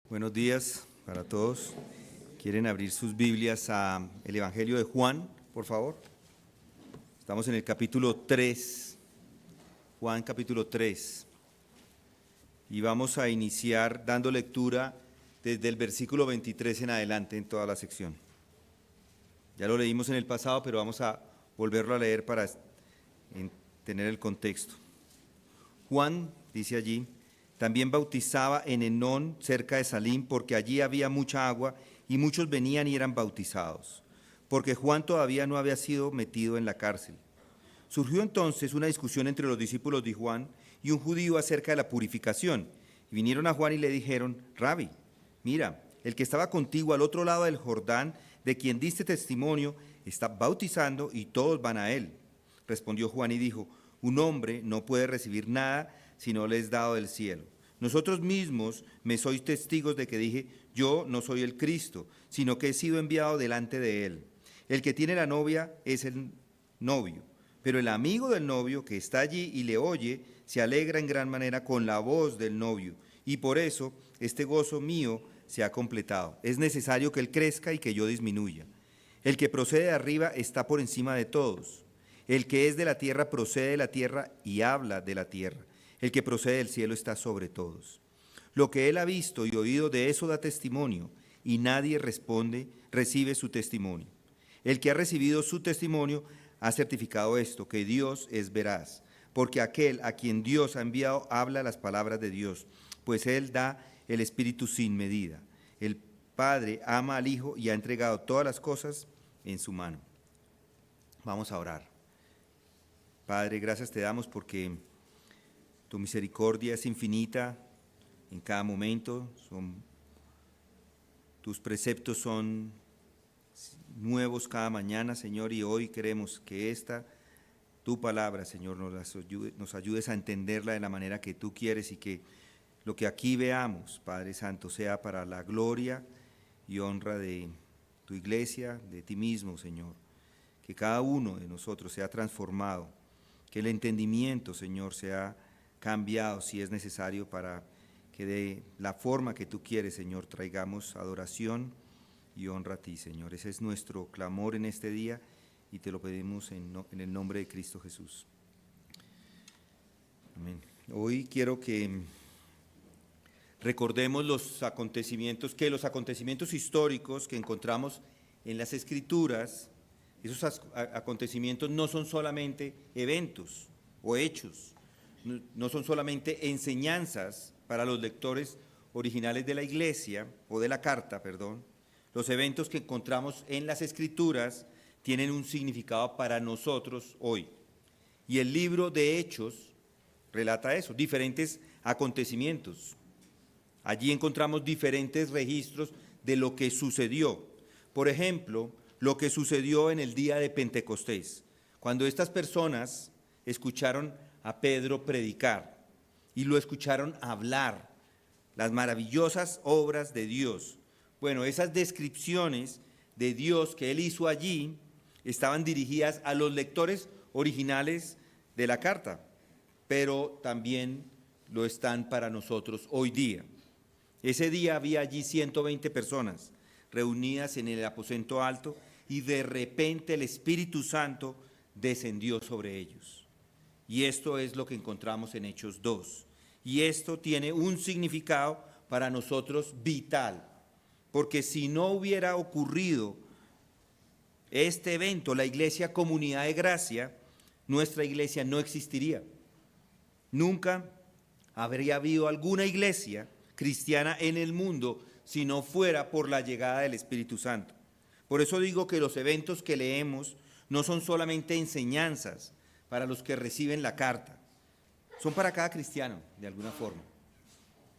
Buenos días para todos. ¿Quieren abrir sus Biblias a el Evangelio de Juan, por favor? Estamos en el capítulo 3, Juan capítulo 3. Y vamos a iniciar dando lectura desde el versículo 23 en adelante en toda la sección. Ya lo leímos en el pasado, pero vamos a volverlo a leer para tener el contexto. Juan, dice allí, también bautizaba en Enón, cerca de Salim, porque allí había mucha agua y muchos venían y eran bautizados, porque Juan todavía no había sido metido en la cárcel. Surgió entonces una discusión entre los discípulos de Juan y un judío acerca de la purificación. Y vinieron a Juan y le dijeron: Rabí, mira, el que estaba contigo al otro lado del Jordán, de quien diste testimonio, está bautizando y todos van a él. Respondió Juan y dijo: un hombre no puede recibir nada si no le es dado del cielo. Nosotros mismos me sois testigos de que dije: yo no soy el Cristo, sino que he sido enviado delante de él. El que tiene la novia es el novio, pero el amigo del novio que está allí y le oye, se alegra en gran manera con la voz del novio, y por eso este gozo mío se ha completado. Es necesario que él crezca y que yo disminuya. El que procede de arriba está por encima de todos. El que es de la tierra procede de la tierra y habla de la tierra. El que procede del cielo está sobre todos. Lo que él ha visto y oído, de eso da testimonio, y nadie recibe su testimonio. El que ha recibido su testimonio ha certificado esto, que Dios es veraz, porque aquel a quien Dios ha enviado habla las palabras de Dios, pues él da el Espíritu sin medida. El Padre ama al Hijo y ha entregado todas las cosas en su mano. Vamos a orar. Padre, gracias te damos porque tu misericordia es infinita en cada momento, tus preceptos son nuevos cada mañana, Señor, y hoy queremos que tu palabra, Señor, nos ayudes a entenderla de la manera que tú quieres y que lo que aquí veamos, Padre Santo, sea para la gloria y honra de tu iglesia, de ti mismo, Señor. Que cada uno de nosotros sea transformado, que el entendimiento, Señor, sea cambiado si es necesario para que de la forma que tú quieres, Señor, traigamos adoración y honra a ti, Señor. Ese es nuestro clamor en este día y te lo pedimos en el nombre de Cristo Jesús. Amén. Hoy quiero que recordemos los acontecimientos históricos que encontramos en las Escrituras. Esos acontecimientos no son solamente eventos o hechos, no son solamente enseñanzas para los lectores originales de la iglesia, o de la carta, perdón. Los eventos que encontramos en las Escrituras tienen un significado para nosotros hoy. Y el libro de Hechos relata eso, diferentes acontecimientos. Allí encontramos diferentes registros de lo que sucedió. Por ejemplo, lo que sucedió en el día de Pentecostés, cuando estas personas escucharon a Pedro predicar y lo escucharon hablar, las maravillosas obras de Dios. Bueno, esas descripciones de Dios que él hizo allí estaban dirigidas a los lectores originales de la carta, pero también lo están para nosotros hoy día. Ese día había allí 120 personas reunidas en el aposento alto y de repente el Espíritu Santo descendió sobre ellos. Y esto es lo que encontramos en Hechos 2. Y esto tiene un significado para nosotros vital, porque si no hubiera ocurrido este evento, la Iglesia Comunidad de Gracia, nuestra iglesia no existiría. Nunca habría habido alguna iglesia cristiana en el mundo si no fuera por la llegada del Espíritu Santo. Por eso digo que los eventos que leemos no son solamente enseñanzas para los que reciben la carta, son para cada cristiano de alguna forma,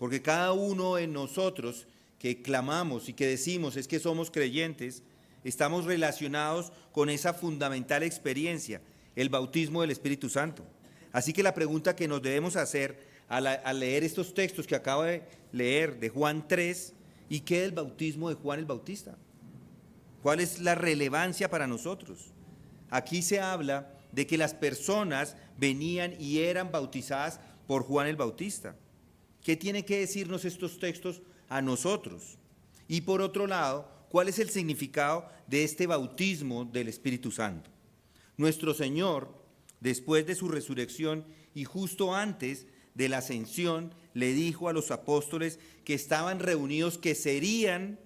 porque cada uno de nosotros que clamamos y que decimos es que somos creyentes, estamos relacionados con esa fundamental experiencia, el bautismo del Espíritu Santo. Así que la pregunta que nos debemos hacer al leer estos textos que acabo de leer de Juan 3, ¿y qué es el bautismo de Juan el Bautista? ¿Cuál es la relevancia para nosotros? Aquí se habla de que las personas venían y eran bautizadas por Juan el Bautista. ¿Qué tienen que decirnos estos textos a nosotros. Y por otro lado, ¿cuál es el significado de este bautismo del Espíritu Santo? Nuestro Señor, después de su resurrección y justo antes de la ascensión, le dijo a los apóstoles que estaban reunidos que serían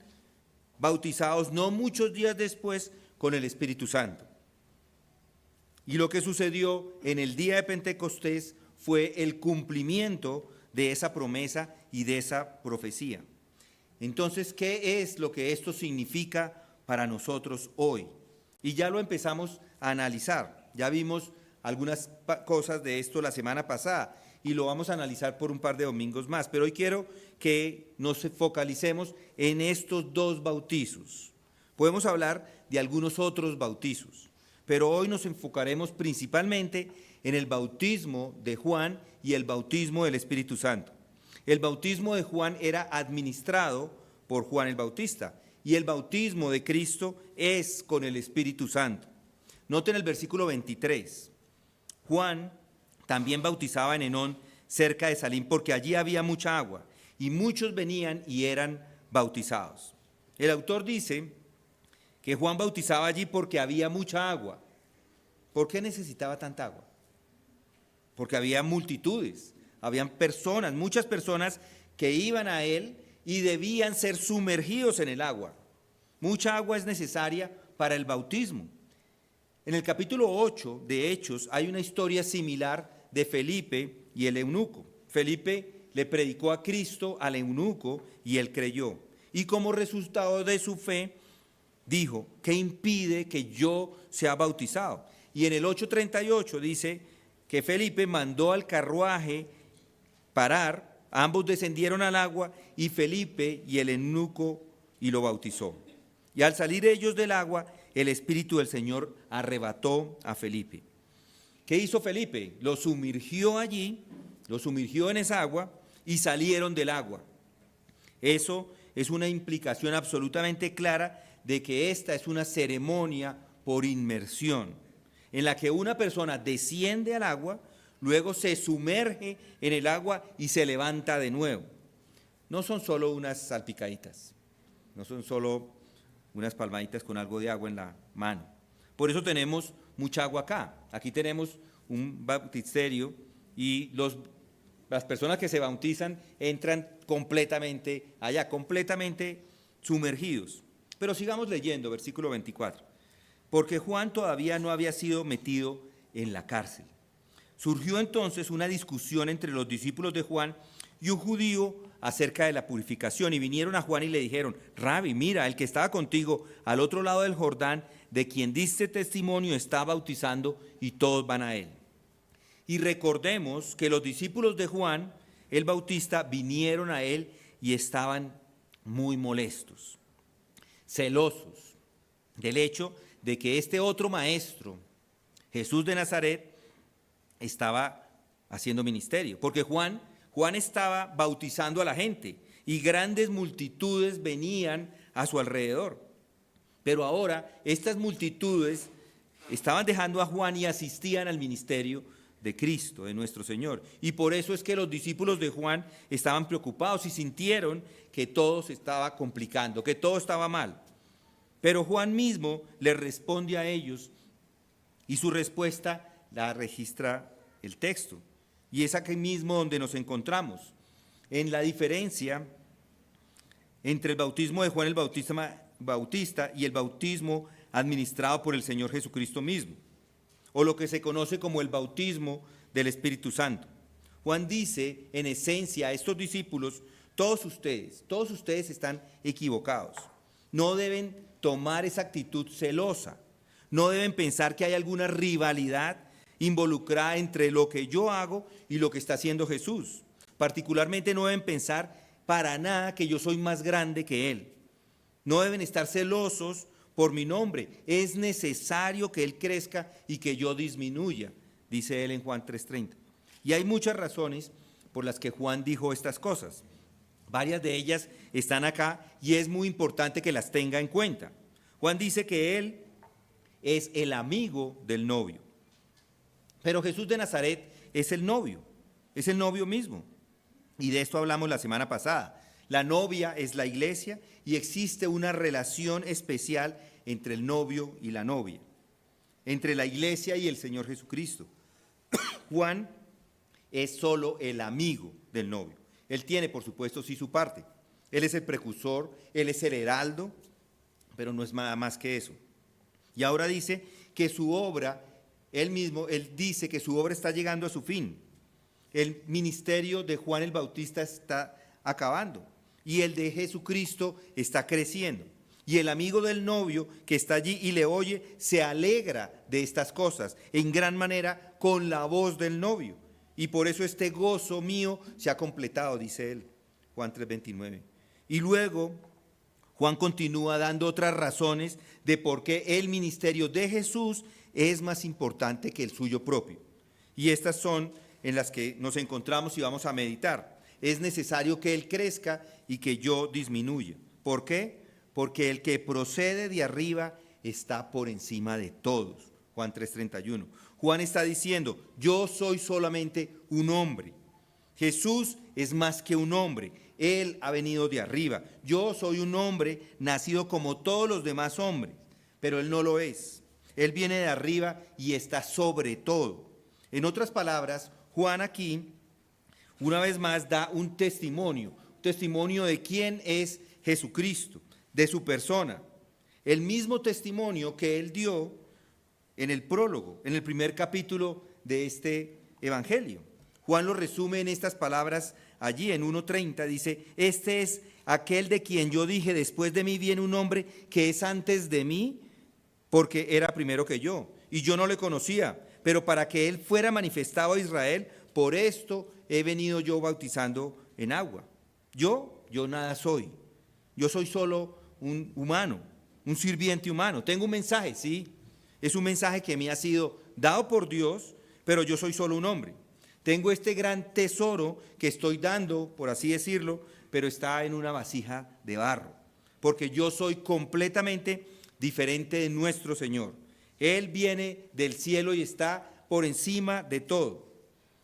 bautizados no muchos días después con el Espíritu Santo. Y lo que sucedió en el día de Pentecostés fue el cumplimiento de esa promesa y de esa profecía. Entonces, ¿qué es lo que esto significa para nosotros hoy? Y ya lo empezamos a analizar. Ya vimos algunas cosas de esto la semana pasada y lo vamos a analizar por un par de domingos más. Pero hoy quiero que nos focalicemos en estos dos bautizos. Podemos hablar de algunos otros bautizos, pero hoy nos enfocaremos principalmente en el bautismo de Juan y el bautismo del Espíritu Santo. El bautismo de Juan era administrado por Juan el Bautista y el bautismo de Cristo es con el Espíritu Santo. Noten el versículo 23. Juan también bautizaba en Enón, cerca de Salim, porque allí había mucha agua y muchos venían y eran bautizados. El autor dice que Juan bautizaba allí porque había mucha agua. ¿Por qué necesitaba tanta agua? Porque había multitudes. Habían personas, muchas personas que iban a él y debían ser sumergidos en el agua. Mucha agua es necesaria para el bautismo. En el capítulo 8 de Hechos hay una historia similar de Felipe y el eunuco. Felipe le predicó a Cristo al eunuco y él creyó. Y como resultado de su fe, dijo, ¿qué impide que yo sea bautizado? Y en el 8:38 dice que Felipe mandó al carruaje parar, ambos descendieron al agua y Felipe y el eunuco y lo bautizó. Y al salir ellos del agua, el Espíritu del Señor arrebató a Felipe. ¿Qué hizo Felipe? Lo sumergió allí, lo sumergió en esa agua y salieron del agua. Eso es una implicación absolutamente clara de que esta es una ceremonia por inmersión, en la que una persona desciende al agua, luego se sumerge en el agua y se levanta de nuevo. No son solo unas salpicaditas, no son solo unas palmaditas con algo de agua en la mano. Por eso tenemos mucha agua acá. Aquí tenemos un bautisterio y las personas que se bautizan entran completamente allá, completamente sumergidos. Pero sigamos leyendo, versículo 24. Porque Juan todavía no había sido metido en la cárcel. Surgió entonces una discusión entre los discípulos de Juan y un judío acerca de la purificación, y vinieron a Juan y le dijeron, Rabbi, mira, el que estaba contigo al otro lado del Jordán, de quien diste testimonio, está bautizando y todos van a él. Y recordemos que los discípulos de Juan, el Bautista, vinieron a él y estaban muy molestos, celosos del hecho de que este otro maestro, Jesús de Nazaret, estaba haciendo ministerio, porque Juan estaba bautizando a la gente y grandes multitudes venían a su alrededor. Pero ahora estas multitudes estaban dejando a Juan y asistían al ministerio de Cristo, de nuestro Señor. Y por eso es que los discípulos de Juan estaban preocupados y sintieron que todo se estaba complicando, que todo estaba mal. Pero Juan mismo les responde a ellos y su respuesta la registra el texto. Y es aquí mismo donde nos encontramos, en la diferencia entre el bautismo de Juan el Bautista y el bautismo administrado por el Señor Jesucristo mismo, o lo que se conoce como el bautismo del Espíritu Santo. Juan dice, en esencia, a estos discípulos, todos ustedes están equivocados. No deben tomar esa actitud celosa, no deben pensar que hay alguna rivalidad involucrada entre lo que yo hago y lo que está haciendo Jesús. Particularmente no deben pensar para nada que yo soy más grande que Él. No deben estar celosos por mi nombre. Es necesario que Él crezca y que yo disminuya, dice Él en Juan 3:30. Y hay muchas razones por las que Juan dijo estas cosas. Varias de ellas están acá y es muy importante que las tenga en cuenta. Juan dice que Él es el amigo del novio. Pero Jesús de Nazaret es el novio mismo. Y de esto hablamos la semana pasada. La novia es la iglesia y existe una relación especial entre el novio y la novia, entre la iglesia y el Señor Jesucristo. Juan es solo el amigo del novio. Él tiene, por supuesto, sí su parte. Él es el precursor, él es el heraldo, pero no es nada más que eso. Y ahora dice que su obra, él dice que su obra está llegando a su fin. El ministerio de Juan el Bautista está acabando y el de Jesucristo está creciendo. Y el amigo del novio que está allí y le oye se alegra de estas cosas en gran manera con la voz del novio. Y por eso este gozo mío se ha completado, dice él, Juan 3:29. Y luego Juan continúa dando otras razones de por qué el ministerio de Jesús es más importante que el suyo propio. Y estas son en las que nos encontramos y vamos a meditar. Es necesario que Él crezca y que yo disminuya. ¿Por qué? Porque el que procede de arriba está por encima de todos. Juan 3:31. Juan está diciendo, yo soy solamente un hombre. Jesús es más que un hombre. Él ha venido de arriba. Yo soy un hombre nacido como todos los demás hombres, pero Él no lo es. Él viene de arriba y está sobre todo. En otras palabras, Juan aquí, una vez más, da un testimonio de quién es Jesucristo, de su persona. El mismo testimonio que él dio en el prólogo, en el primer capítulo de este evangelio. Juan lo resume en estas palabras allí en 1:30, dice, este es aquel de quien yo dije, después de mí viene un hombre que es antes de mí, porque era primero que yo, y yo no le conocía, pero para que él fuera manifestado a Israel, por esto he venido yo bautizando en agua. Yo nada soy, yo soy solo un humano, un sirviente humano. Tengo un mensaje, sí, es un mensaje que me ha sido dado por Dios, pero yo soy solo un hombre. Tengo este gran tesoro que estoy dando, por así decirlo, pero está en una vasija de barro, porque yo soy completamente diferente de nuestro Señor. Él viene del cielo y está por encima de todo.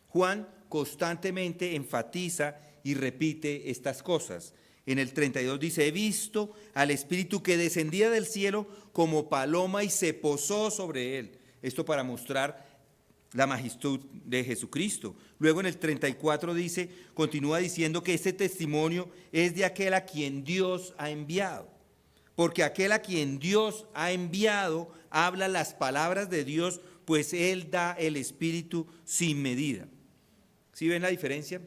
Juan constantemente enfatiza y repite estas cosas. En el 32 dice, he visto al Espíritu que descendía del cielo como paloma y se posó sobre él. Esto para mostrar la majestad de Jesucristo. Luego en el 34 dice, continúa diciendo que este testimonio es de aquel a quien Dios ha enviado. Porque aquel a quien Dios ha enviado habla las palabras de Dios, pues Él da el Espíritu sin medida. ¿Sí ven la diferencia?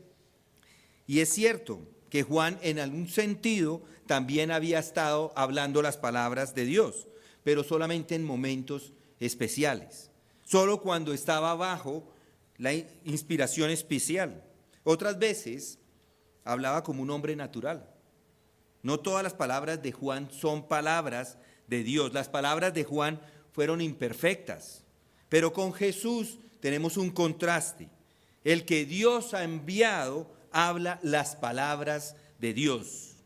Y es cierto que Juan en algún sentido también había estado hablando las palabras de Dios, pero solamente en momentos especiales. Solo cuando estaba bajo la inspiración especial. Otras veces hablaba como un hombre natural. No todas las palabras de Juan son palabras de Dios. Las palabras de Juan fueron imperfectas. Pero con Jesús tenemos un contraste. El que Dios ha enviado habla las palabras de Dios.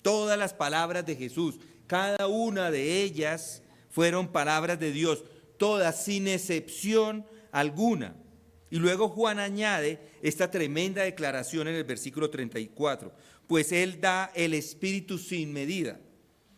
Todas las palabras de Jesús, cada una de ellas fueron palabras de Dios. Todas sin excepción alguna. Y luego Juan añade esta tremenda declaración en el versículo 34, pues Él da el Espíritu sin medida.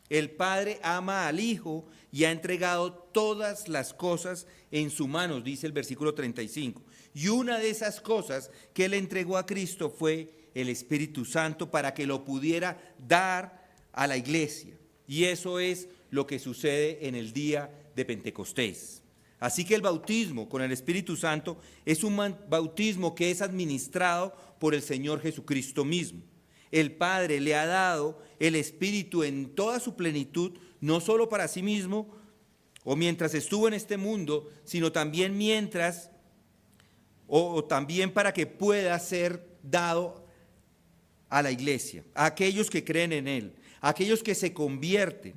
El Padre ama al Hijo y ha entregado todas las cosas en sus manos, dice el versículo 35. Y una de esas cosas que Él entregó a Cristo fue el Espíritu Santo para que lo pudiera dar a la iglesia. Y eso es lo que sucede en el día de Pentecostés. Así que el bautismo con el Espíritu Santo es un bautismo que es administrado por el Señor Jesucristo mismo. El Padre le ha dado el Espíritu en toda su plenitud, no solo para sí mismo o mientras estuvo en este mundo, sino también mientras o también para que pueda ser dado a la iglesia, a aquellos que creen en Él, a aquellos que se convierten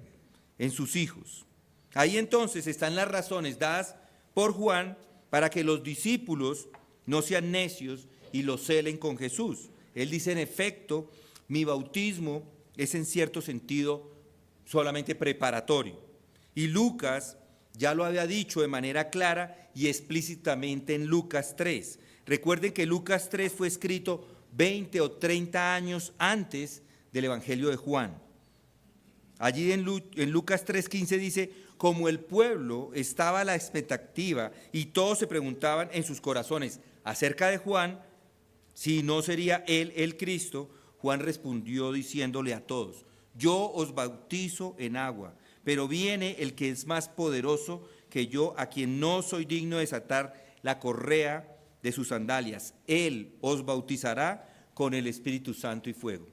en sus hijos. Ahí entonces están las razones dadas por Juan para que los discípulos no sean necios y lo celen con Jesús. Él dice, en efecto, mi bautismo es en cierto sentido solamente preparatorio. Y Lucas ya lo había dicho de manera clara y explícitamente en Lucas 3. Recuerden que Lucas 3 fue escrito 20 o 30 años antes del Evangelio de Juan. Allí en Lucas 3:15 dice, como el pueblo estaba a la expectativa y todos se preguntaban en sus corazones acerca de Juan, si no sería él el Cristo, Juan respondió diciéndole a todos, yo os bautizo en agua, pero viene el que es más poderoso que yo, a quien no soy digno de desatar la correa de sus sandalias. Él os bautizará con el Espíritu Santo y fuego.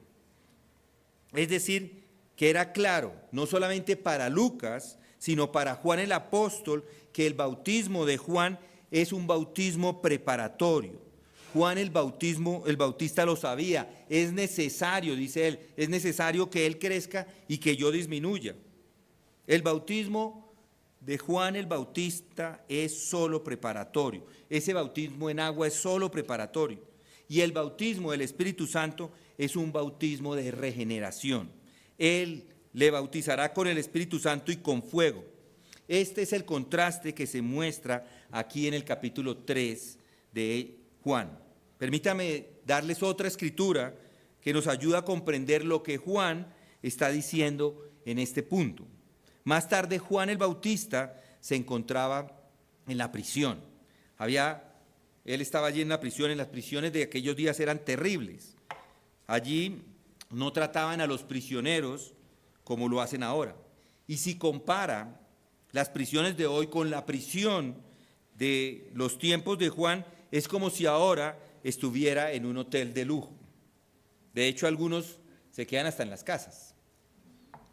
Es decir, que era claro, no solamente para Lucas, sino para Juan el apóstol, que el bautismo de Juan es un bautismo preparatorio. Juan el Bautista lo sabía, es necesario, dice él, es necesario que él crezca y que yo disminuya. El bautismo de Juan el Bautista es solo preparatorio, ese bautismo en agua es solo preparatorio, y el bautismo del Espíritu Santo es un bautismo de regeneración. Él le bautizará con el Espíritu Santo y con fuego. Este es el contraste que se muestra aquí en el capítulo 3 de Juan. Permítame darles otra escritura que nos ayuda a comprender lo que Juan está diciendo en este punto. Más tarde Juan el Bautista se encontraba en la prisión. Él estaba allí en la prisión, las prisiones de aquellos días eran terribles. Allí no trataban a los prisioneros como lo hacen ahora. Y si compara las prisiones de hoy con la prisión de los tiempos de Juan, es como si ahora estuviera en un hotel de lujo. De hecho, algunos se quedan hasta en las casas,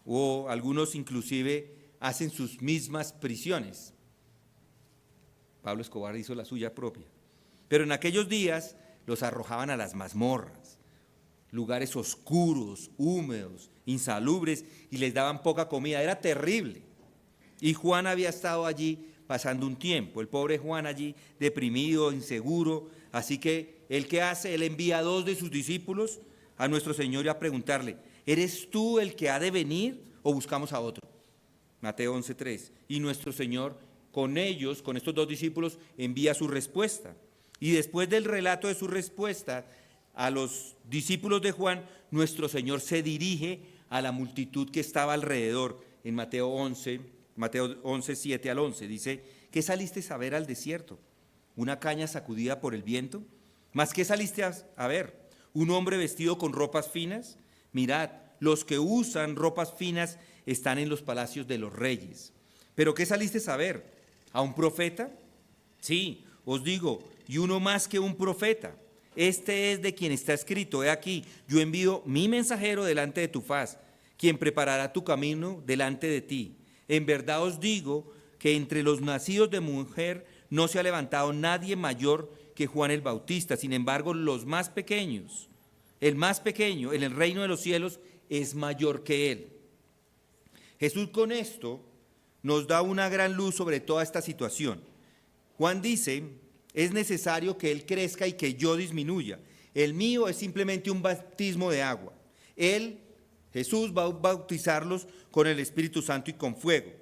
o algunos inclusive hacen sus mismas prisiones. Pablo Escobar hizo la suya propia. Pero en aquellos días los arrojaban a las mazmorras, lugares oscuros, húmedos, insalubres, y les daban poca comida. Era terrible. Y Juan había estado allí pasando un tiempo, el pobre Juan allí deprimido, inseguro. Así que él, ¿qué hace? Él envía a 2 de sus discípulos a nuestro Señor y a preguntarle, ¿eres tú el que ha de venir o buscamos a otro? Mateo 11:3. Y nuestro Señor con ellos, con estos 2 discípulos, envía su respuesta. Y después del relato de su respuesta a los discípulos de Juan, nuestro Señor se dirige a la multitud que estaba alrededor. En Mateo 11, 7 al 11, dice, ¿qué saliste a ver al desierto? ¿Una caña sacudida por el viento? ¿Más qué saliste a ver? ¿Un hombre vestido con ropas finas? Mirad, los que usan ropas finas están en los palacios de los reyes. ¿Pero qué saliste a ver? ¿A un profeta? Sí, os digo, y uno más que un profeta. Este es de quien está escrito, he aquí, yo envío mi mensajero delante de tu faz, quien preparará tu camino delante de ti. En verdad os digo que entre los nacidos de mujer no se ha levantado nadie mayor que Juan el Bautista. Sin embargo, los más pequeños, el más pequeño en el reino de los cielos es mayor que él. Jesús con esto nos da una gran luz sobre toda esta situación. Juan dice, es necesario que él crezca y que yo disminuya. El mío es simplemente un bautismo de agua. Jesús va a bautizarlos con el Espíritu Santo y con fuego.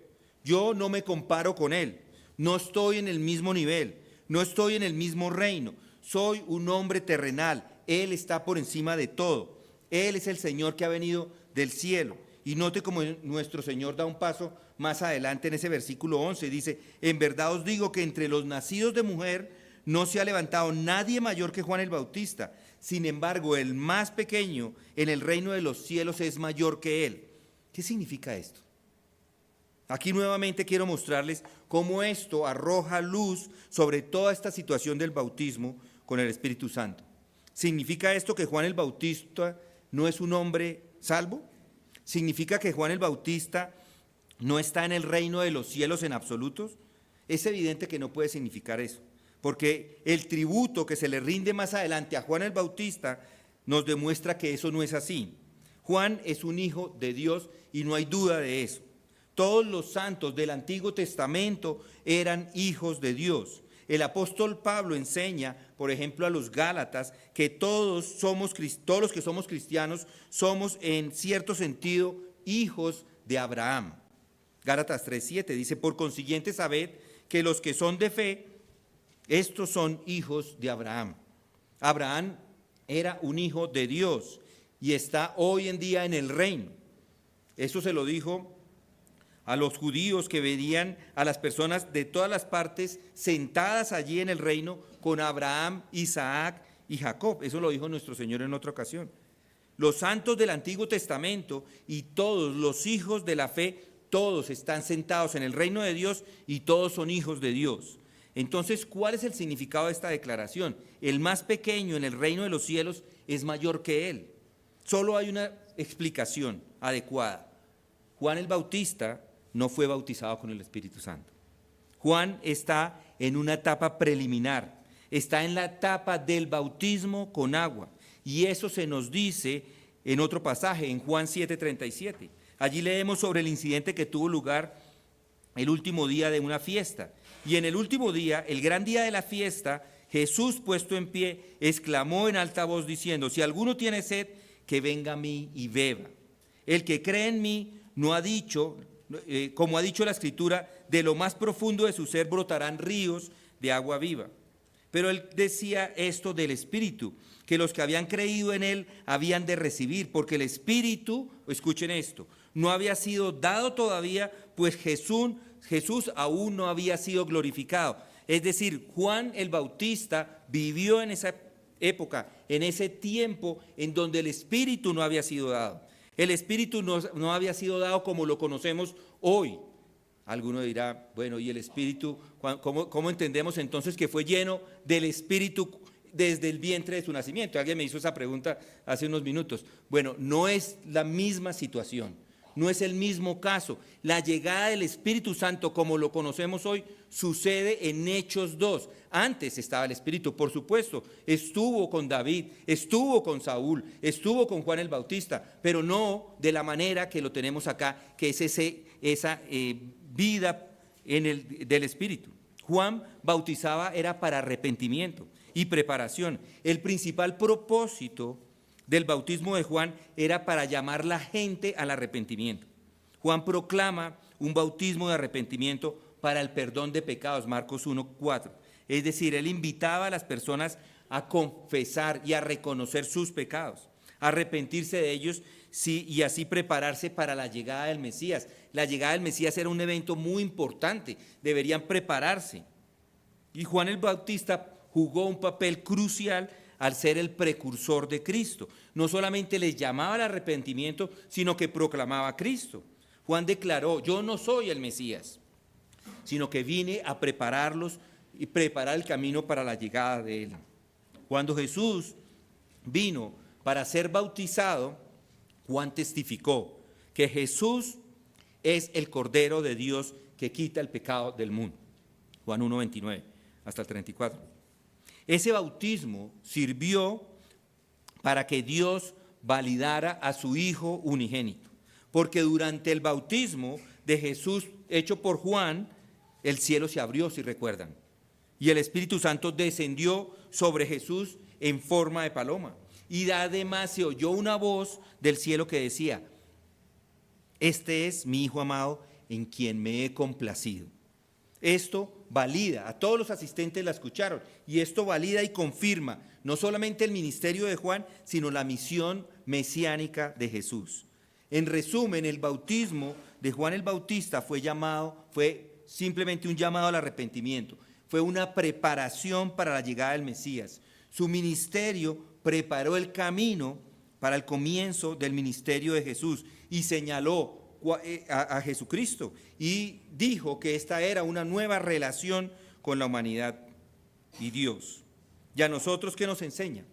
Yo no me comparo con él, no estoy en el mismo nivel, no estoy en el mismo reino, soy un hombre terrenal, él está por encima de todo, él es el Señor que ha venido del cielo. Y note como nuestro Señor da un paso más adelante en ese versículo 11, dice, en verdad os digo que entre los nacidos de mujer no se ha levantado nadie mayor que Juan el Bautista. Sin embargo, el más pequeño en el reino de los cielos es mayor que él. ¿Qué significa esto? Aquí nuevamente quiero mostrarles cómo esto arroja luz sobre toda esta situación del bautismo con el Espíritu Santo. ¿Significa esto que Juan el Bautista no es un hombre salvo? ¿Significa que Juan el Bautista no está en el reino de los cielos en absolutos? Es evidente que no puede significar eso, porque el tributo que se le rinde más adelante a Juan el Bautista nos demuestra que eso no es así. Juan es un hijo de Dios y no hay duda de eso. Todos los santos del Antiguo Testamento eran hijos de Dios. El apóstol Pablo enseña, por ejemplo, a los Gálatas, que todos los que somos cristianos somos en cierto sentido hijos de Abraham. Gálatas 3:7 dice, por consiguiente sabed que los que son de fe, estos son hijos de Abraham. Abraham era un hijo de Dios y está hoy en día en el reino. Eso se lo dijo a los judíos que veían a las personas de todas las partes sentadas allí en el reino con Abraham, Isaac y Jacob. Eso lo dijo nuestro Señor en otra ocasión. Los santos del Antiguo Testamento y todos los hijos de la fe, todos están sentados en el reino de Dios y todos son hijos de Dios. Entonces, ¿cuál es el significado de esta declaración? El más pequeño en el reino de los cielos es mayor que él. Solo hay una explicación adecuada. Juan el Bautista no fue bautizado con el Espíritu Santo. Juan está en una etapa preliminar, está en la etapa del bautismo con agua. Y eso se nos dice en otro pasaje, en Juan 7:37. Allí leemos sobre el incidente que tuvo lugar el último día de una fiesta. Y en el último día, el gran día de la fiesta, Jesús, puesto en pie, exclamó en alta voz diciendo: si alguno tiene sed, que venga a mí y beba. El que cree en mí, no ha dicho, como ha dicho la Escritura, de lo más profundo de su ser brotarán ríos de agua viva. Pero él decía esto del Espíritu, que los que habían creído en él habían de recibir, porque el Espíritu, escuchen esto, no había sido dado todavía, pues Jesús aún no había sido glorificado. Es decir, Juan el Bautista vivió en esa época, en ese tiempo en donde el Espíritu no había sido dado. El Espíritu no había sido dado como lo conocemos hoy. Alguno dirá, bueno, ¿y el Espíritu? ¿Cómo entendemos entonces que fue lleno del Espíritu desde el vientre de su nacimiento? Alguien me hizo esa pregunta hace unos minutos. Bueno, no es la misma situación, no es el mismo caso. La llegada del Espíritu Santo, como lo conocemos hoy, sucede en Hechos 2. Antes estaba el Espíritu, por supuesto, estuvo con David, estuvo con Saúl, estuvo con Juan el Bautista, pero no de la manera que lo tenemos acá, que es esa vida del Espíritu. Juan bautizaba era para arrepentimiento y preparación. El principal propósito del bautismo de Juan era para llamar la gente al arrepentimiento. Juan proclama un bautismo de arrepentimiento para el perdón de pecados, Marcos 1:4. Es decir, él invitaba a las personas a confesar y a reconocer sus pecados, a arrepentirse de ellos y así prepararse para la llegada del Mesías. La llegada del Mesías era un evento muy importante, deberían prepararse. Y Juan el Bautista jugó un papel crucial al ser el precursor de Cristo. No solamente les llamaba al arrepentimiento, sino que proclamaba a Cristo. Juan declaró: yo no soy el Mesías, sino que vine a prepararlos y preparar el camino para la llegada de él. Cuando Jesús vino para ser bautizado, Juan testificó que Jesús es el Cordero de Dios que quita el pecado del mundo. Juan 1:29 hasta el 34. Ese bautismo sirvió para que Dios validara a su Hijo unigénito, porque durante el bautismo de Jesús hecho por Juan, el cielo se abrió, si recuerdan, y el Espíritu Santo descendió sobre Jesús en forma de paloma. Y además se oyó una voz del cielo que decía: este es mi Hijo amado en quien me he complacido. Esto valida, a todos los asistentes la escucharon, y esto valida y confirma no solamente el ministerio de Juan, sino la misión mesiánica de Jesús. En resumen, el bautismo de Juan el Bautista fue simplemente un llamado al arrepentimiento, fue una preparación para la llegada del Mesías. Su ministerio preparó el camino para el comienzo del ministerio de Jesús y señaló a Jesucristo y dijo que esta era una nueva relación con la humanidad y Dios. ¿Y a nosotros qué nos enseña?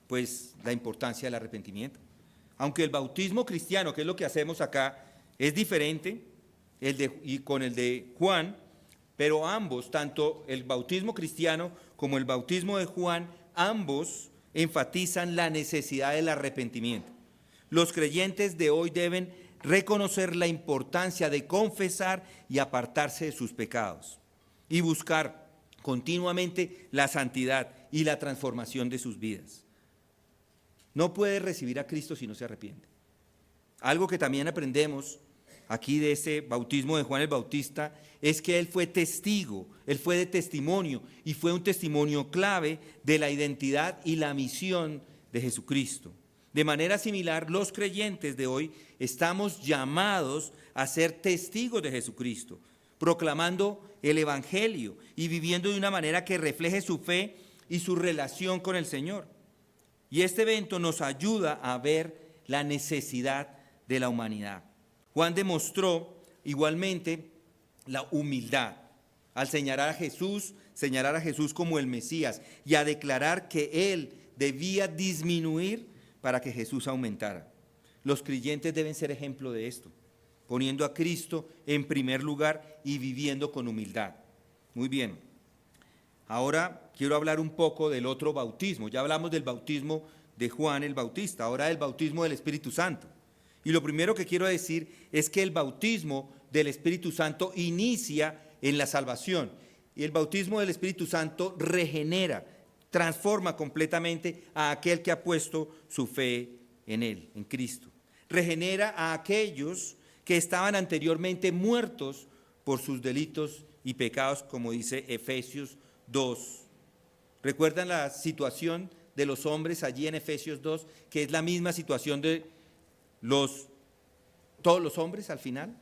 Pues la importancia del arrepentimiento. Aunque el bautismo cristiano, que es lo que hacemos acá, es diferente con el de Juan, pero ambos, tanto el bautismo cristiano como el bautismo de Juan, ambos enfatizan la necesidad del arrepentimiento. Los creyentes de hoy deben reconocer la importancia de confesar y apartarse de sus pecados y buscar continuamente la santidad y la transformación de sus vidas. No puede recibir a Cristo si no se arrepiente. Algo que también aprendemos aquí de ese bautismo de Juan el Bautista es que él fue testigo, él fue de testimonio y fue un testimonio clave de la identidad y la misión de Jesucristo, De manera similar, los creyentes de hoy estamos llamados a ser testigos de Jesucristo, proclamando el Evangelio y viviendo de una manera que refleje su fe y su relación con el Señor. Y este evento nos ayuda a ver la necesidad de la humanidad. Juan demostró igualmente la humildad al señalar a Jesús como el Mesías y a declarar que él debía disminuir para que Jesús aumentara. Los creyentes deben ser ejemplo de esto, poniendo a Cristo en primer lugar y viviendo con humildad. Muy bien. Ahora quiero hablar un poco del otro bautismo. Ya hablamos del bautismo de Juan el Bautista, ahora del bautismo del Espíritu Santo. Y lo primero que quiero decir es que el bautismo del Espíritu Santo inicia en la salvación. Y el bautismo del Espíritu Santo regenera, transforma completamente a aquel que ha puesto su fe en él, en Cristo. Regenera a aquellos que estaban anteriormente muertos por sus delitos y pecados, como dice Efesios 2. ¿Recuerdan la situación de los hombres allí en Efesios 2, que es la misma situación de todos los hombres al final?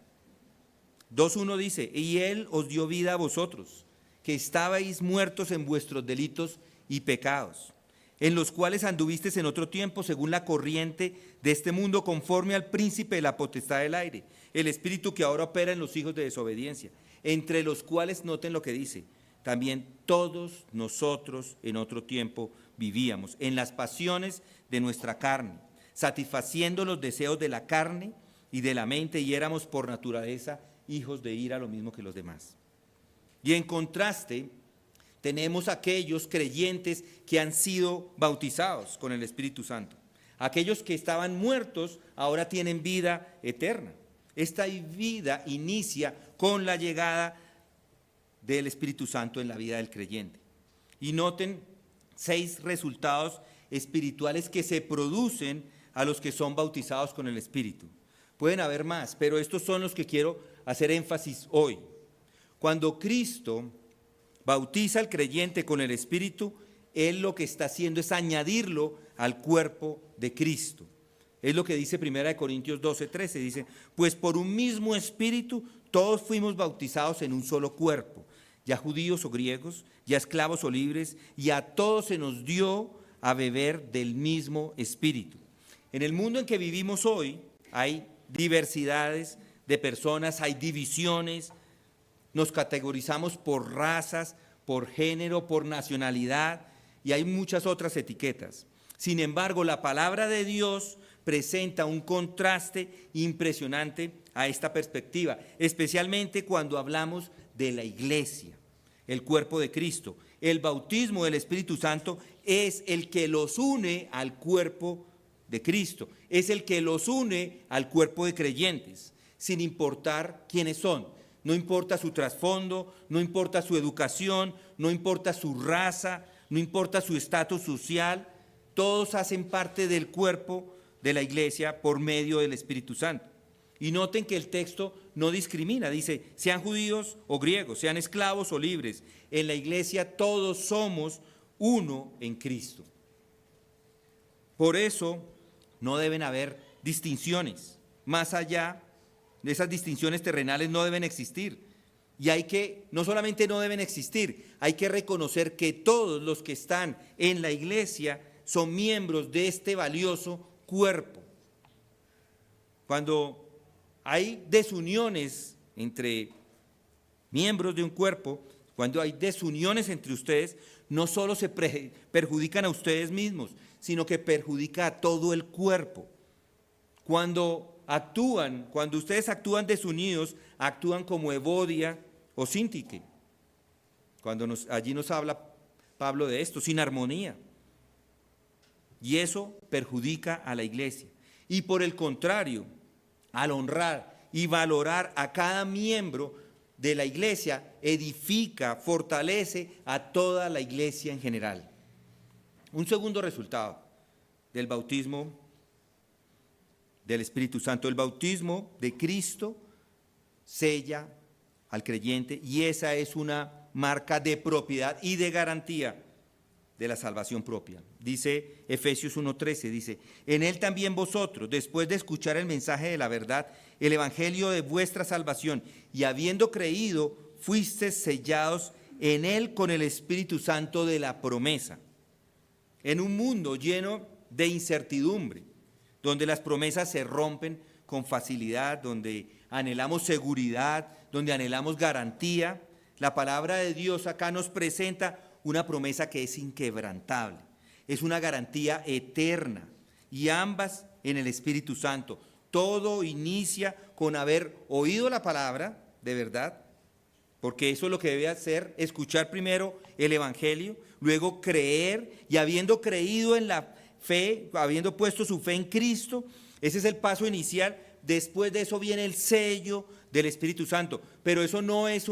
2:1 dice, y él os dio vida a vosotros, que estabais muertos en vuestros delitos y pecados, en los cuales anduvisteis en otro tiempo según la corriente de este mundo, conforme al príncipe de la potestad del aire, el espíritu que ahora opera en los hijos de desobediencia, entre los cuales, noten lo que dice, también todos nosotros en otro tiempo vivíamos en las pasiones de nuestra carne, satisfaciendo los deseos de la carne y de la mente, y éramos por naturaleza hijos de ira, lo mismo que los demás. Y en contraste, tenemos aquellos creyentes que han sido bautizados con el Espíritu Santo. Aquellos que estaban muertos ahora tienen vida eterna. Esta vida inicia con la llegada del Espíritu Santo en la vida del creyente. Y noten 6 resultados espirituales que se producen a los que son bautizados con el Espíritu. Pueden haber más, pero estos son los que quiero hacer énfasis hoy. Cuando Cristo bautiza al creyente con el Espíritu, Él lo que está haciendo es añadirlo al cuerpo de Cristo. Es lo que dice 1 Corintios 12:13, dice, pues por un mismo Espíritu todos fuimos bautizados en un solo cuerpo, ya judíos o griegos, ya esclavos o libres, y a todos se nos dio a beber del mismo Espíritu. En el mundo en que vivimos hoy hay diversidades de personas, hay divisiones, nos categorizamos por razas, por género, por nacionalidad y hay muchas otras etiquetas. Sin embargo, la palabra de Dios presenta un contraste impresionante a esta perspectiva, especialmente cuando hablamos de la iglesia, el cuerpo de Cristo. El bautismo del Espíritu Santo es el que los une al cuerpo de Cristo, es el que los une al cuerpo de creyentes, sin importar quiénes son. No importa su trasfondo, no importa su educación, no importa su raza, no importa su estatus social, todos hacen parte del cuerpo de la iglesia por medio del Espíritu Santo. Y noten que el texto no discrimina, dice, sean judíos o griegos, sean esclavos o libres, en la iglesia todos somos uno en Cristo. Por eso no deben haber distinciones, más allá de esas distinciones terrenales no deben existir. Y no solamente no deben existir, hay que reconocer que todos los que están en la iglesia son miembros de este valioso cuerpo. Cuando hay desuniones entre miembros de un cuerpo, cuando hay desuniones entre ustedes, no solo se perjudican a ustedes mismos, sino que perjudica a todo el cuerpo. Cuando ustedes actúan desunidos, actúan como Evodia o Síntique. Allí nos habla Pablo de esto, sin armonía. Y eso perjudica a la iglesia. Y por el contrario, al honrar y valorar a cada miembro de la iglesia, edifica, fortalece a toda la iglesia en general. Un segundo resultado del bautismo del Espíritu Santo. El bautismo de Cristo sella al creyente y esa es una marca de propiedad y de garantía de la salvación propia. Dice Efesios 1:13, dice, en él también vosotros, después de escuchar el mensaje de la verdad, el evangelio de vuestra salvación, y habiendo creído, fuisteis sellados en él con el Espíritu Santo de la promesa. En un mundo lleno de incertidumbre, donde las promesas se rompen con facilidad, donde anhelamos seguridad, donde anhelamos garantía, la palabra de Dios acá nos presenta una promesa que es inquebrantable, es una garantía eterna, y ambas en el Espíritu Santo. Todo inicia con haber oído la palabra de verdad, porque eso es lo que debe hacer, escuchar primero el evangelio, luego creer, y habiendo creído en la fe, habiendo puesto su fe en Cristo, ese es el paso inicial. Después de eso viene el sello del Espíritu Santo, pero eso no es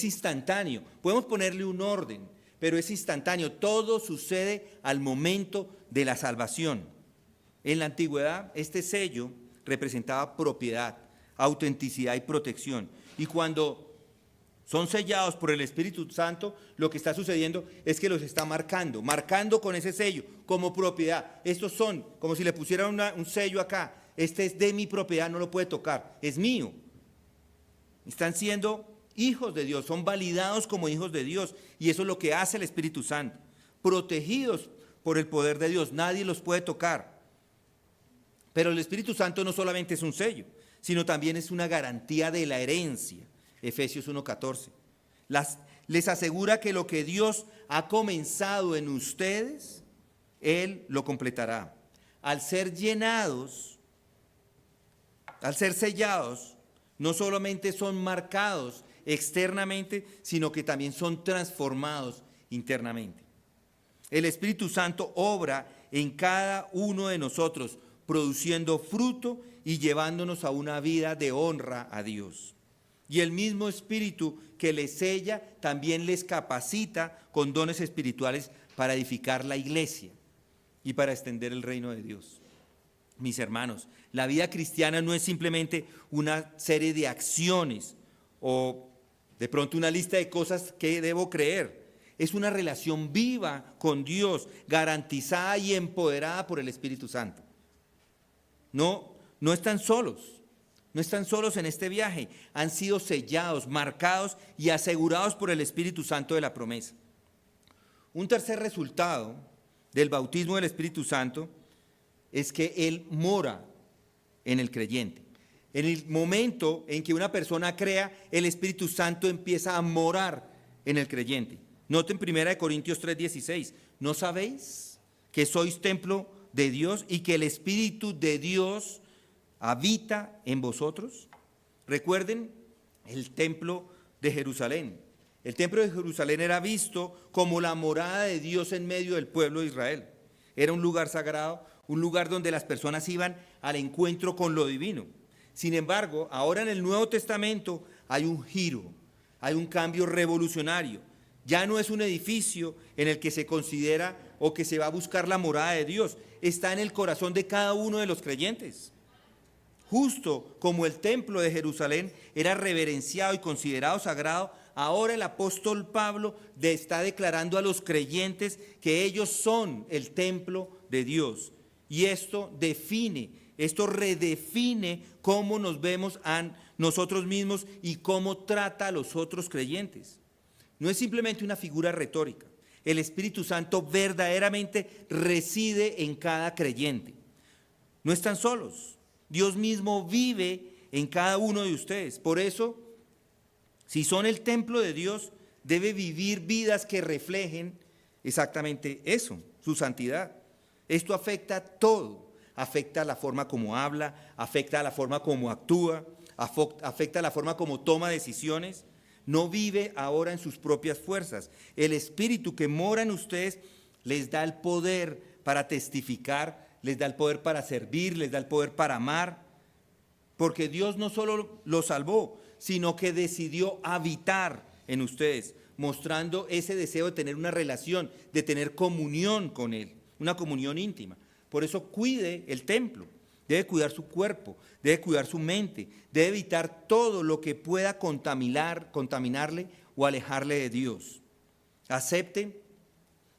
instantáneo. Podemos ponerle un orden, pero es instantáneo. Todo sucede al momento de la salvación. En la antigüedad, este sello representaba propiedad, autenticidad y protección. Y cuando son sellados por el Espíritu Santo, lo que está sucediendo es que los está marcando con ese sello, como propiedad. Estos son, como si le pusieran un sello acá. Este es de mi propiedad, no lo puede tocar, es mío. Están siendo hijos de Dios, son validados como hijos de Dios, y eso es lo que hace el Espíritu Santo. Protegidos por el poder de Dios, nadie los puede tocar. Pero el Espíritu Santo no solamente es un sello, sino también es una garantía de la herencia. Efesios 1:14. Les asegura que lo que Dios ha comenzado en ustedes, Él lo completará. Al ser llenados, al ser sellados, no solamente son marcados externamente, sino que también son transformados internamente. El Espíritu Santo obra en cada uno de nosotros, produciendo fruto y llevándonos a una vida de honra a Dios. Y el mismo Espíritu que les sella también les capacita con dones espirituales para edificar la iglesia y para extender el reino de Dios. Mis hermanos, la vida cristiana no es simplemente una serie de acciones o de pronto una lista de cosas que debo creer. Es una relación viva con Dios, garantizada y empoderada por el Espíritu Santo. No están solos. No están solos en este viaje, han sido sellados, marcados y asegurados por el Espíritu Santo de la promesa. Un tercer resultado del bautismo del Espíritu Santo es que Él mora en el creyente. En el momento en que una persona crea, el Espíritu Santo empieza a morar en el creyente. Noten 1 Corintios 3:16, ¿no sabéis que sois templo de Dios y que el Espíritu de Dios habita en vosotros? Recuerden el templo de Jerusalén. El templo de Jerusalén era visto como la morada de Dios en medio del pueblo de Israel. Era un lugar sagrado, un lugar donde las personas iban al encuentro con lo divino. Sin embargo, ahora en el Nuevo Testamento hay un giro, hay un cambio revolucionario. Ya no es un edificio en el que se considera o que se va a buscar la morada de Dios. Está en el corazón de cada uno de los creyentes. Justo como el templo de Jerusalén era reverenciado y considerado sagrado, ahora el apóstol Pablo está declarando a los creyentes que ellos son el templo de Dios. Y esto redefine cómo nos vemos a nosotros mismos y cómo trata a los otros creyentes. No es simplemente una figura retórica. El Espíritu Santo verdaderamente reside en cada creyente. No están solos. Dios mismo vive en cada uno de ustedes. Por eso, si son el templo de Dios, debe vivir vidas que reflejen exactamente eso, su santidad. Esto afecta todo. Afecta la forma como habla, afecta la forma como actúa, afecta la forma como toma decisiones. No vive ahora en sus propias fuerzas. El Espíritu que mora en ustedes les da el poder para testificar, les da el poder para servir, les da el poder para amar, porque Dios no solo los salvó, sino que decidió habitar en ustedes, mostrando ese deseo de tener una relación, de tener comunión con Él, una comunión íntima. Por eso cuide el templo, debe cuidar su cuerpo, debe cuidar su mente, debe evitar todo lo que pueda contaminarle o alejarle de Dios. Acepte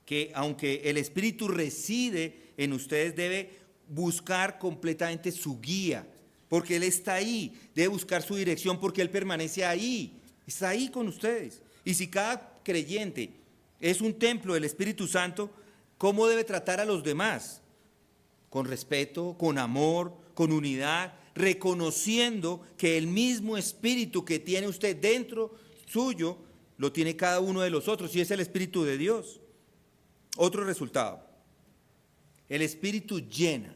que aunque el Espíritu reside en ustedes, debe buscar completamente su guía, porque Él está ahí, debe buscar su dirección porque Él permanece ahí, está ahí con ustedes. Y si cada creyente es un templo del Espíritu Santo, ¿cómo debe tratar a los demás? Con respeto, con amor, con unidad, reconociendo que el mismo Espíritu que tiene usted dentro suyo, lo tiene cada uno de los otros, y es el Espíritu de Dios. Otro resultado, el Espíritu llena,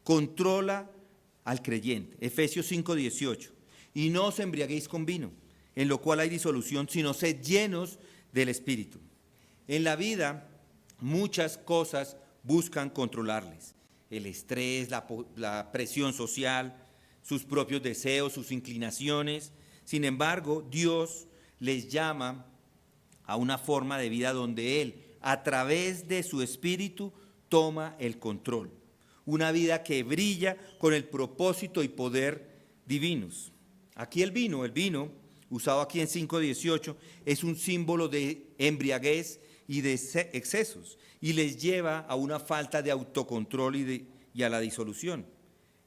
controla al creyente. Efesios 5:18. Y no os embriaguéis con vino, en lo cual hay disolución, sino sed llenos del Espíritu. En la vida, muchas cosas buscan controlarles. El estrés, la presión social, sus propios deseos, sus inclinaciones. Sin embargo, Dios les llama a una forma de vida donde Él, a través de su Espíritu, toma el control. Una vida que brilla con el propósito y poder divinos. Aquí el vino, usado aquí en 5:18, es un símbolo de embriaguez y de excesos, y les lleva a una falta de autocontrol y a la disolución.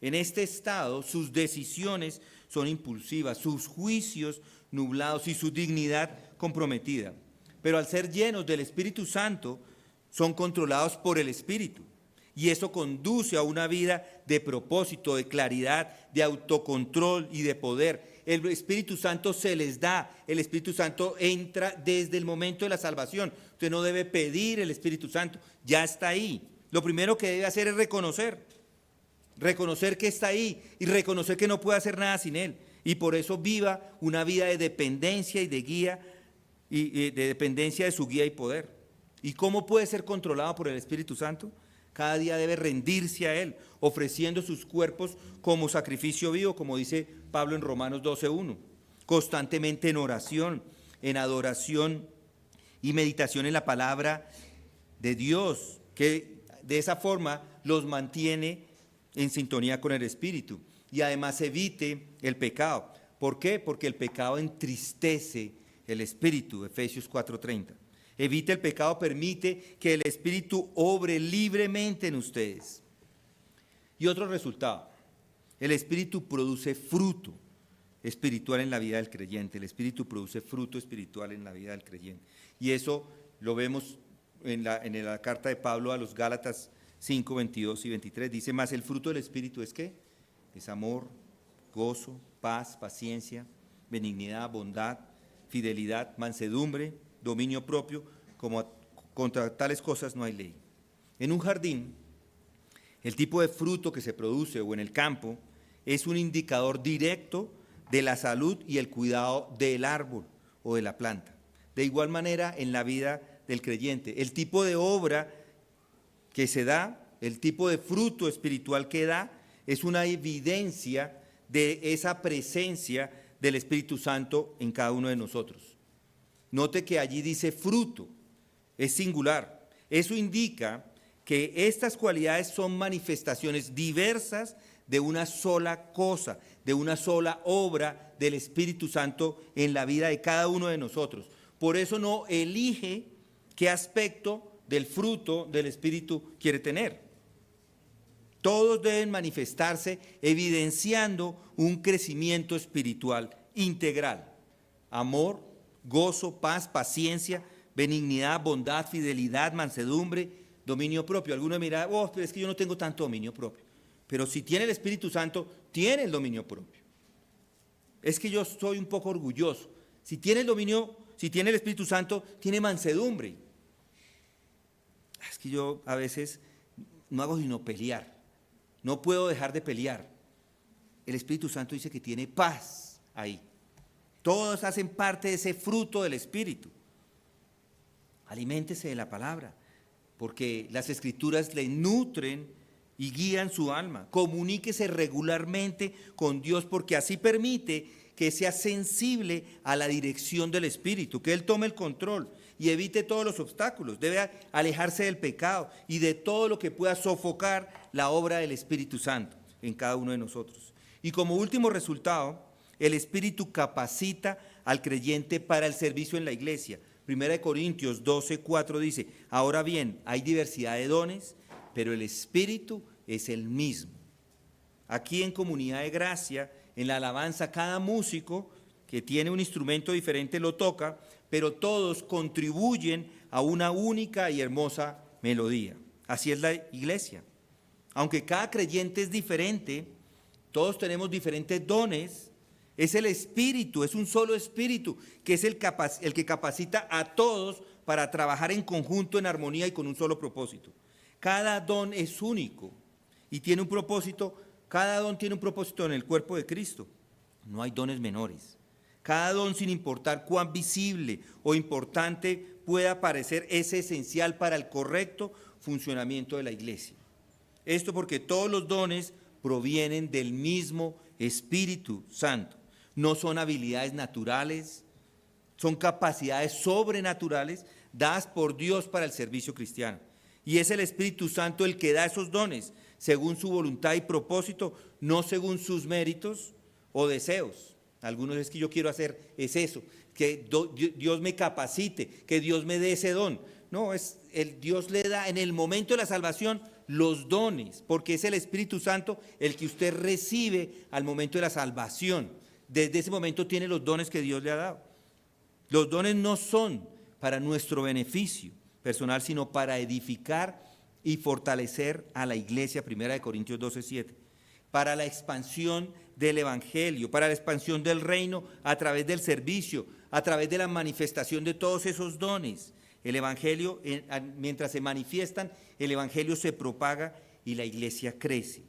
En este estado, sus decisiones son impulsivas, sus juicios nublados y su dignidad comprometida. Pero al ser llenos del Espíritu Santo, son controlados por el Espíritu. Y eso conduce a una vida de propósito, de claridad, de autocontrol y de poder. El Espíritu Santo se les da, el Espíritu Santo entra desde el momento de la salvación. Usted no debe pedir el Espíritu Santo, ya está ahí. Lo primero que debe hacer es reconocer que está ahí y reconocer que no puede hacer nada sin Él. Y por eso viva una vida de dependencia y de guía, y de dependencia de su guía y poder. ¿Y cómo puede ser controlado por el Espíritu Santo? Cada día debe rendirse a Él, ofreciendo sus cuerpos como sacrificio vivo, como dice Pablo en Romanos 12:1. Constantemente en oración, en adoración y meditación en la palabra de Dios, que de esa forma los mantiene en sintonía con el Espíritu. Y además evite el pecado. ¿Por qué? Porque el pecado entristece el Espíritu, Efesios 4:30. Evite el pecado, permite que el Espíritu obre libremente en ustedes. Y otro resultado, el Espíritu produce fruto espiritual en la vida del creyente. El Espíritu produce fruto espiritual en la vida del creyente. Y eso lo vemos en la carta de Pablo a los Gálatas 5:22 y 23. Dice, más el fruto del Espíritu es ¿qué? Es amor, gozo, paz, paciencia, benignidad, bondad, fidelidad, mansedumbre, dominio propio. Contra tales cosas no hay ley. En un jardín, el tipo de fruto que se produce o en el campo es un indicador directo de la salud y el cuidado del árbol o de la planta. De igual manera, en la vida del creyente, el tipo de obra que se da, el tipo de fruto espiritual que da, es una evidencia de esa presencia del Espíritu Santo en cada uno de nosotros. Note que allí dice fruto, es singular. Eso indica que estas cualidades son manifestaciones diversas de una sola cosa, de una sola obra del Espíritu Santo en la vida de cada uno de nosotros. Por eso no elige qué aspecto del fruto del Espíritu quiere tener. Todos deben manifestarse evidenciando un crecimiento espiritual integral. Amor, gozo, paz, paciencia, benignidad, bondad, fidelidad, mansedumbre, dominio propio. Algunos me dirán, pero es que yo no tengo tanto dominio propio. Pero si tiene el Espíritu Santo, tiene el dominio propio. Es que yo soy un poco orgulloso. Si tiene el Espíritu Santo, tiene mansedumbre. Es que yo a veces no hago sino pelear. No puedo dejar de pelear. El Espíritu Santo dice que tiene paz ahí. Todos hacen parte de ese fruto del Espíritu. Aliméntese de la palabra, porque las Escrituras le nutren y guían su alma. Comuníquese regularmente con Dios, porque así permite que sea sensible a la dirección del Espíritu, que Él tome el control y evite todos los obstáculos. Debe alejarse del pecado y de todo lo que pueda sofocar la obra del Espíritu Santo en cada uno de nosotros. Y como último resultado, el Espíritu capacita al creyente para el servicio en la iglesia, Primera de Corintios 12:4 dice, ahora bien, hay diversidad de dones, pero el Espíritu es el mismo. Aquí en Comunidad de Gracia, en la alabanza, cada músico que tiene un instrumento diferente lo toca, pero todos contribuyen a una única y hermosa melodía. Así es la iglesia. Aunque cada creyente es diferente, todos tenemos diferentes dones, es el Espíritu, es un solo Espíritu, que es el que capacita a todos para trabajar en conjunto, en armonía y con un solo propósito. Cada don es único y tiene un propósito, cada don tiene un propósito en el cuerpo de Cristo. No hay dones menores. Cada don, sin importar cuán visible o importante pueda parecer, es esencial para el correcto funcionamiento de la iglesia. Esto porque todos los dones provienen del mismo Espíritu Santo. No son habilidades naturales, son capacidades sobrenaturales dadas por Dios para el servicio cristiano. Y es el Espíritu Santo el que da esos dones, según su voluntad y propósito, no según sus méritos o deseos. Algunos es que yo quiero hacer, es eso, que Dios me capacite, que Dios me dé ese don. No, Dios le da en el momento de la salvación los dones, porque es el Espíritu Santo el que usted recibe al momento de la salvación. Desde ese momento tiene los dones que Dios le ha dado. Los dones no son para nuestro beneficio personal, sino para edificar y fortalecer a la iglesia, 1 Corintios 12:7, para la expansión del evangelio, para la expansión del reino a través del servicio, a través de la manifestación de todos esos dones. El evangelio, mientras se manifiestan, el evangelio se propaga y la iglesia crece.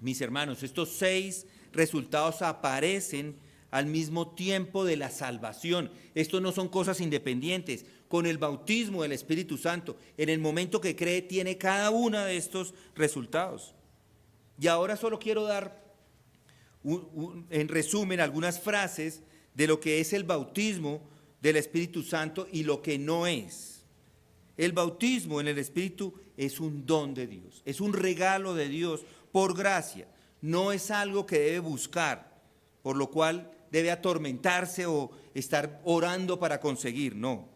Mis hermanos, estos 6 resultados aparecen al mismo tiempo de la salvación. Estos no son cosas independientes. Con el bautismo del Espíritu Santo, en el momento que cree, tiene cada uno de estos resultados. Y ahora solo quiero dar, en resumen, algunas frases de lo que es el bautismo del Espíritu Santo y lo que no es. El bautismo en el Espíritu es un don de Dios, es un regalo de Dios por gracia. No es algo que debe buscar, por lo cual debe atormentarse o estar orando para conseguir. No,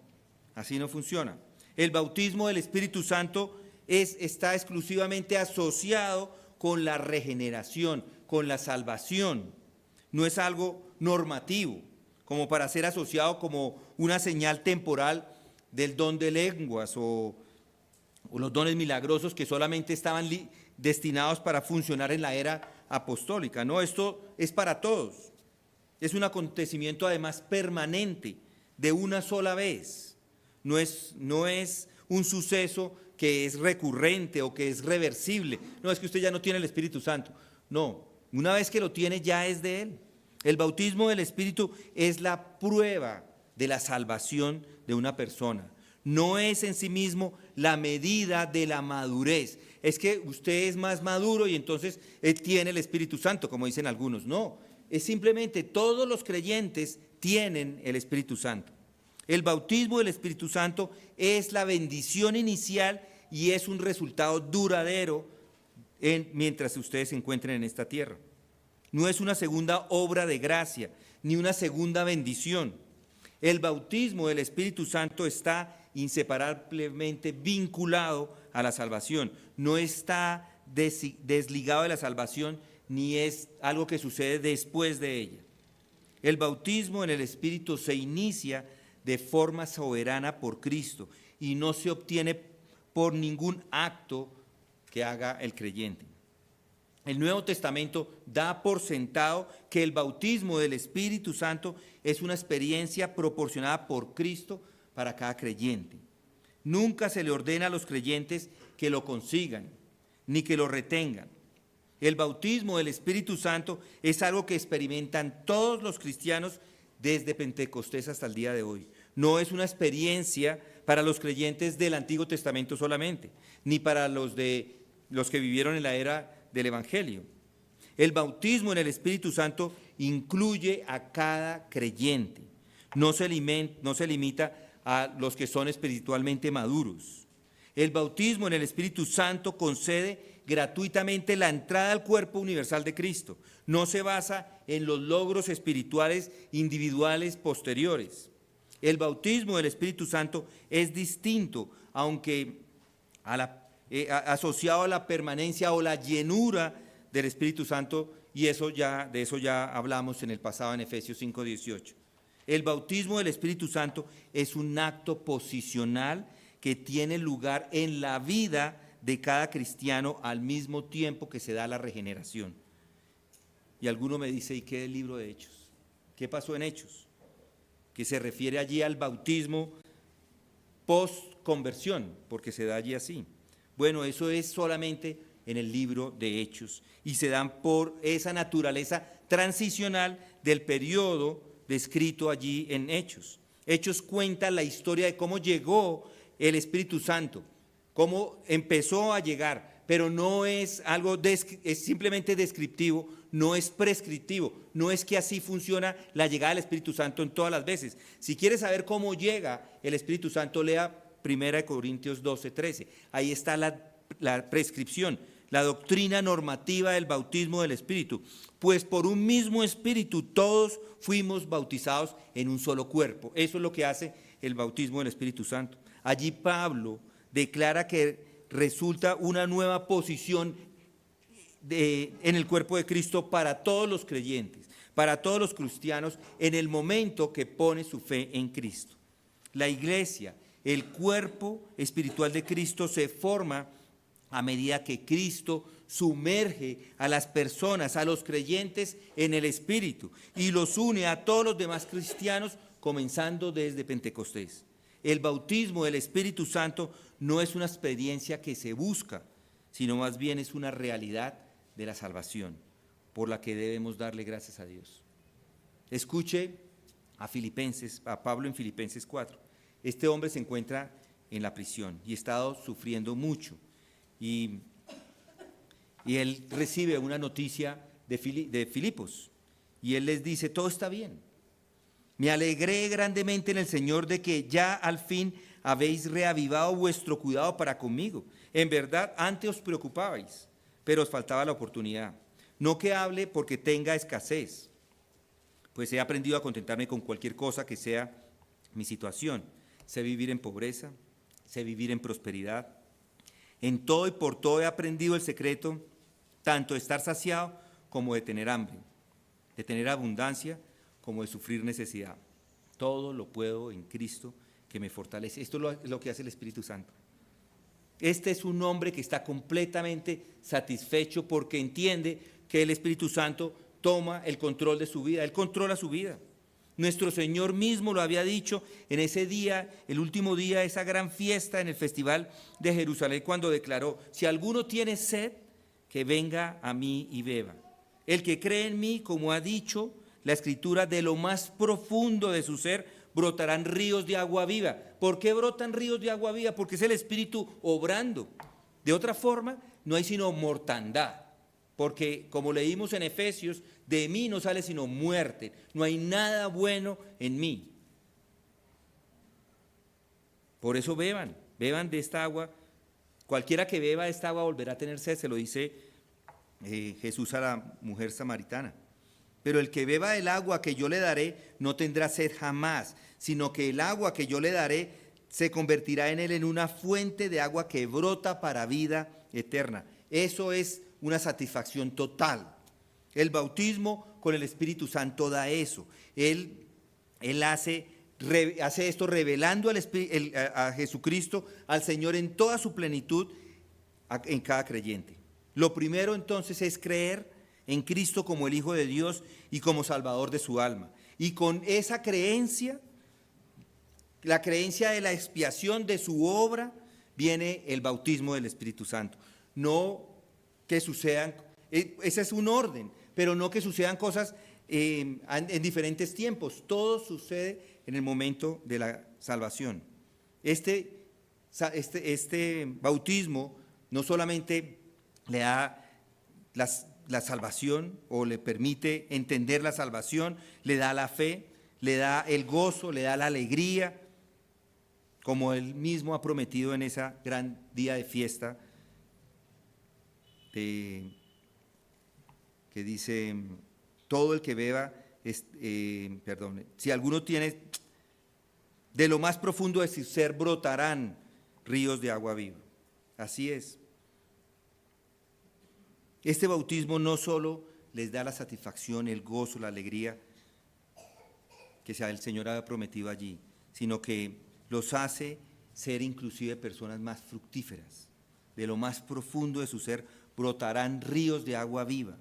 así no funciona. El bautismo del Espíritu Santo está exclusivamente asociado con la regeneración, con la salvación. No es algo normativo, como para ser asociado como una señal temporal del don de lenguas o los dones milagrosos que solamente estaban destinados para funcionar en la era apostólica. No, esto es para todos. Es un acontecimiento además permanente, de una sola vez. No es un suceso que es recurrente o que es reversible. No, es que usted ya no tiene el Espíritu Santo. No, una vez que lo tiene ya es de Él. El bautismo del Espíritu es la prueba de la salvación de una persona. No es en sí mismo la medida de la madurez. Es que usted es más maduro y entonces Él tiene el Espíritu Santo, como dicen algunos. No, es simplemente todos los creyentes tienen el Espíritu Santo. El bautismo del Espíritu Santo es la bendición inicial y es un resultado duradero mientras ustedes se encuentren en esta tierra. No es una segunda obra de gracia, ni una segunda bendición. El bautismo del Espíritu Santo está inseparablemente vinculado a la salvación. No está desligado de la salvación, ni es algo que sucede después de ella. El bautismo en el Espíritu se inicia de forma soberana por Cristo y no se obtiene por ningún acto que haga el creyente. El Nuevo Testamento da por sentado que el bautismo del Espíritu Santo es una experiencia proporcionada por Cristo para cada creyente. Nunca se le ordena a los creyentes que lo consigan, ni que lo retengan. El bautismo del Espíritu Santo es algo que experimentan todos los cristianos desde Pentecostés hasta el día de hoy. No es una experiencia para los creyentes del Antiguo Testamento solamente, ni para los que vivieron en la era del Evangelio. El bautismo en el Espíritu Santo incluye a cada creyente. No se limita a los que son espiritualmente maduros. El bautismo en el Espíritu Santo concede gratuitamente la entrada al cuerpo universal de Cristo. No se basa en los logros espirituales individuales posteriores. El bautismo del Espíritu Santo es distinto, aunque asociado a la permanencia o la llenura del Espíritu Santo, y de eso ya hablamos en el pasado en Efesios 5:18. El bautismo del Espíritu Santo es un acto posicional que tiene lugar en la vida de cada cristiano al mismo tiempo que se da la regeneración. Y alguno me dice, ¿y qué del libro de Hechos? ¿Qué pasó en Hechos? Que se refiere allí al bautismo post-conversión, porque se da allí así. Bueno, eso es solamente en el libro de Hechos, y se dan por esa naturaleza transicional del periodo descrito allí en Hechos. Hechos cuenta la historia de cómo llegó el Espíritu Santo, cómo empezó a llegar, pero no es algo, es simplemente descriptivo, no es prescriptivo, no es que así funciona la llegada del Espíritu Santo en todas las veces. Si quieres saber cómo llega el Espíritu Santo, lea 1 Corintios 12:13. Ahí está la prescripción, la doctrina normativa del bautismo del Espíritu. Pues por un mismo Espíritu todos fuimos bautizados en un solo cuerpo. Eso es lo que hace el bautismo del Espíritu Santo. Allí Pablo declara que resulta una nueva posición en el cuerpo de Cristo para todos los creyentes, para todos los cristianos, en el momento que pone su fe en Cristo. La iglesia, el cuerpo espiritual de Cristo, se forma a medida que Cristo sumerge a las personas, a los creyentes en el Espíritu y los une a todos los demás cristianos, comenzando desde Pentecostés. El bautismo del Espíritu Santo no es una experiencia que se busca, sino más bien es una realidad de la salvación, por la que debemos darle gracias a Dios. Escuche a Pablo en Filipenses 4. Este hombre se encuentra en la prisión y ha estado sufriendo mucho. Y él recibe una noticia de Filipos, y él les dice, todo está bien. Me alegré grandemente en el Señor de que ya al fin habéis reavivado vuestro cuidado para conmigo. En verdad, antes os preocupabais, pero os faltaba la oportunidad. No que hable porque tenga escasez, pues he aprendido a contentarme con cualquier cosa que sea mi situación. Sé vivir en pobreza, sé vivir en prosperidad. En todo y por todo he aprendido el secreto, tanto de estar saciado como de tener hambre, de tener abundancia como de sufrir necesidad. Todo lo puedo en Cristo que me fortalece. Esto es lo que hace el Espíritu Santo. Este es un hombre que está completamente satisfecho porque entiende que el Espíritu Santo toma el control de su vida, Él controla su vida. Nuestro Señor mismo lo había dicho en ese día, el último día de esa gran fiesta en el Festival de Jerusalén, cuando declaró, si alguno tiene sed, que venga a mí y beba. El que cree en mí, como ha dicho la Escritura, de lo más profundo de su ser brotarán ríos de agua viva. ¿Por qué brotan ríos de agua viva? Porque es el Espíritu obrando. De otra forma, no hay sino mortandad. Porque, como leímos en Efesios, de mí no sale sino muerte. No hay nada bueno en mí. Por eso beban de esta agua. Cualquiera que beba de esta agua volverá a tener sed, se lo dice Jesús a la mujer samaritana. Pero el que beba del agua que yo le daré no tendrá sed jamás, sino que el agua que yo le daré se convertirá en él en una fuente de agua que brota para vida eterna. Eso es una satisfacción total. El bautismo con el Espíritu Santo da eso. Él hace esto revelando a Jesucristo, al Señor en toda su plenitud en cada creyente. Lo primero entonces es creer en Cristo como el Hijo de Dios y como Salvador de su alma. Y con esa creencia, la creencia de la expiación de su obra, viene el bautismo del Espíritu Santo. No que sucedan, ese es un orden, pero no que sucedan cosas en diferentes tiempos. Todo sucede en el momento de la salvación. Este bautismo no solamente le da la salvación o le permite entender la salvación, le da la fe, le da el gozo, le da la alegría, como él mismo ha prometido en esa gran día de fiesta que dice, todo el que beba, si alguno tiene, De lo más profundo de su ser brotarán ríos de agua viva. Así es. Este bautismo no solo les da la satisfacción, el gozo, la alegría que el Señor ha prometido allí, sino que los hace ser inclusive personas más fructíferas. De lo más profundo de su ser brotarán ríos de agua viva.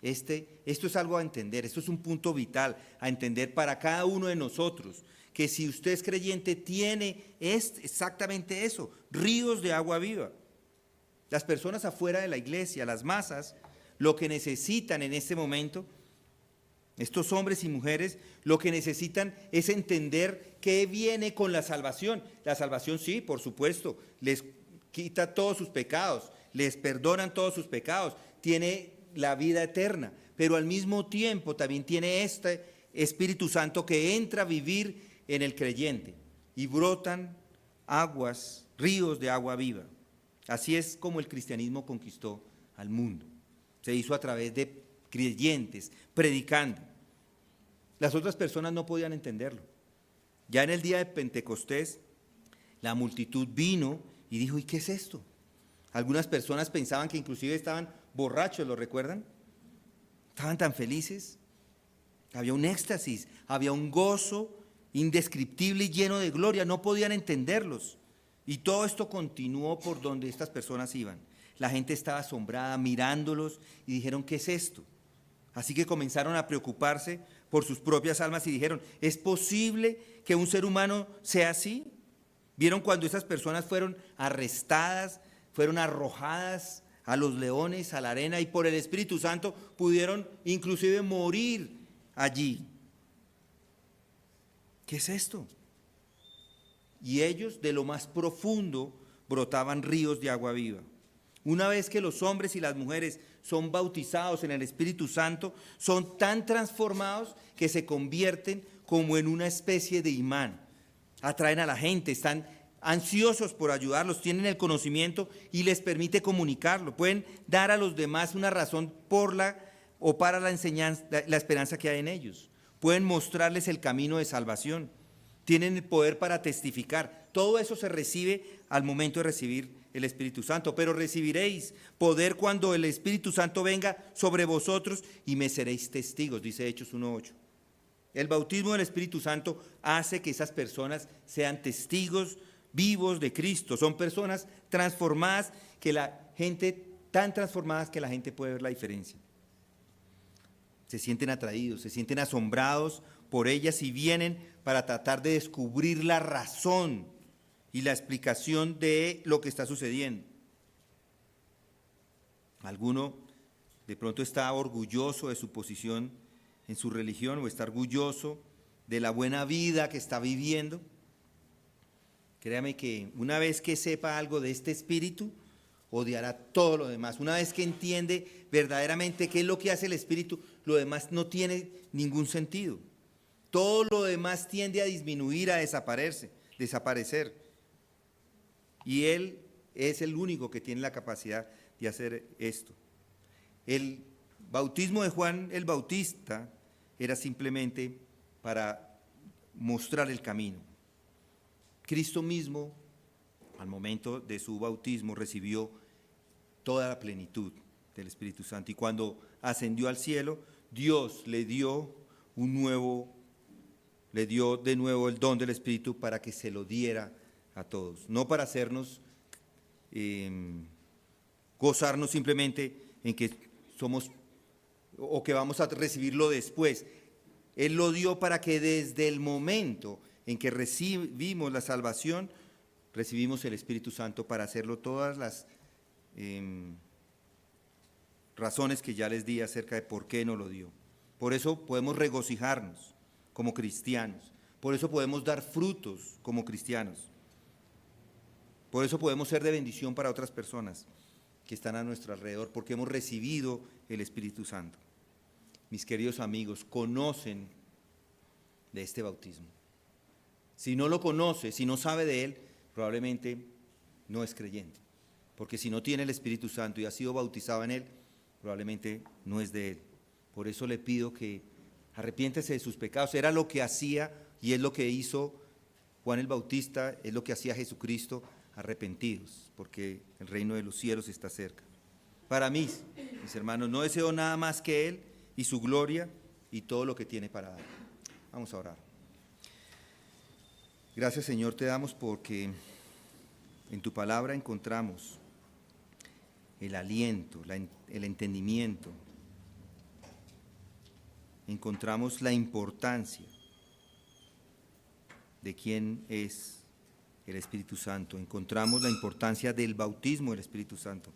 Esto es algo a entender, esto es un punto vital a entender para cada uno de nosotros, que si usted es creyente tiene exactamente eso, ríos de agua viva. Las personas afuera de la iglesia, las masas, lo que necesitan en este momento, estos hombres y mujeres, lo que necesitan es entender qué viene con la salvación. La salvación sí, por supuesto, les quita todos sus pecados, les perdonan todos sus pecados, tiene la vida eterna, pero al mismo tiempo también tiene este Espíritu Santo que entra a vivir en el creyente y brotan aguas, ríos de agua viva. Así es como el cristianismo conquistó al mundo. Se hizo a través de creyentes, predicando. Las otras personas no podían entenderlo. Ya en el día de Pentecostés, la multitud vino y dijo, ¿y qué es esto? Algunas personas pensaban que inclusive estaban borrachos, ¿lo recuerdan? Estaban tan felices. Había un éxtasis, había un gozo indescriptible y lleno de gloria. No podían entenderlos. Y todo esto continuó por donde estas personas iban. La gente estaba asombrada mirándolos y dijeron, ¿qué es esto? Así que comenzaron a preocuparse por sus propias almas y dijeron, ¿es posible que un ser humano sea así? ¿Vieron cuando esas personas fueron arrestadas, fueron arrojadas a los leones, a la arena, y por el Espíritu Santo pudieron inclusive morir allí? ¿Qué es esto? Y ellos de lo más profundo brotaban ríos de agua viva. Una vez que los hombres y las mujeres son bautizados en el Espíritu Santo, son tan transformados que se convierten como en una especie de imán. Atraen a la gente, están ansiosos por ayudarlos, tienen el conocimiento y les permite comunicarlo. Pueden dar a los demás una razón para la enseñanza, la esperanza que hay en ellos. Pueden mostrarles el camino de salvación. Tienen el poder para testificar. Todo eso se recibe al momento de recibir el Espíritu Santo. Pero recibiréis poder cuando el Espíritu Santo venga sobre vosotros y me seréis testigos, dice Hechos 1:8. El bautismo del Espíritu Santo hace que esas personas sean testigos vivos de Cristo. Son personas transformadas tan transformadas que la gente puede ver la diferencia. Se sienten atraídos, se sienten asombrados por ellas y vienen para tratar de descubrir la razón y la explicación de lo que está sucediendo. Alguno de pronto está orgulloso de su posición en su religión o está orgulloso de la buena vida que está viviendo. Créame que una vez que sepa algo de este espíritu, odiará todo lo demás. Una vez que entiende verdaderamente qué es lo que hace el espíritu, lo demás no tiene ningún sentido. Todo lo demás tiende a disminuir, a desaparecer. Y él es el único que tiene la capacidad de hacer esto. El bautismo de Juan el Bautista era simplemente para mostrar el camino. Cristo mismo, al momento de su bautismo, recibió toda la plenitud del Espíritu Santo. Y cuando ascendió al cielo, Dios le dio de nuevo el don del Espíritu para que se lo diera a todos. No para hacernos gozarnos simplemente en que somos o que vamos a recibirlo después. Él lo dio para que desde el momento en que recibimos la salvación, recibimos el Espíritu Santo para hacerlo todas las razones que ya les di acerca de por qué nos lo dio. Por eso podemos regocijarnos como cristianos. Por eso podemos dar frutos como cristianos. Por eso podemos ser de bendición para otras personas que están a nuestro alrededor, porque hemos recibido el Espíritu Santo. Mis queridos amigos, conocen de este bautismo. Si no lo conoce, si no sabe de él, probablemente no es creyente. Porque si no tiene el Espíritu Santo y ha sido bautizado en él, probablemente no es de él. Por eso le pido que arrepiéntese de sus pecados. Era lo que hacía y es lo que hizo Juan el Bautista es lo que hacía Jesucristo: arrepentidos, porque el reino de los cielos está cerca. Para mí, mis hermanos, no deseo nada más que Él y su gloria y todo lo que tiene para dar. Vamos a orar. Gracias, Señor, te damos porque en tu palabra encontramos el aliento, el entendimiento. Encontramos la importancia de quién es el Espíritu Santo. Encontramos la importancia del bautismo del Espíritu Santo.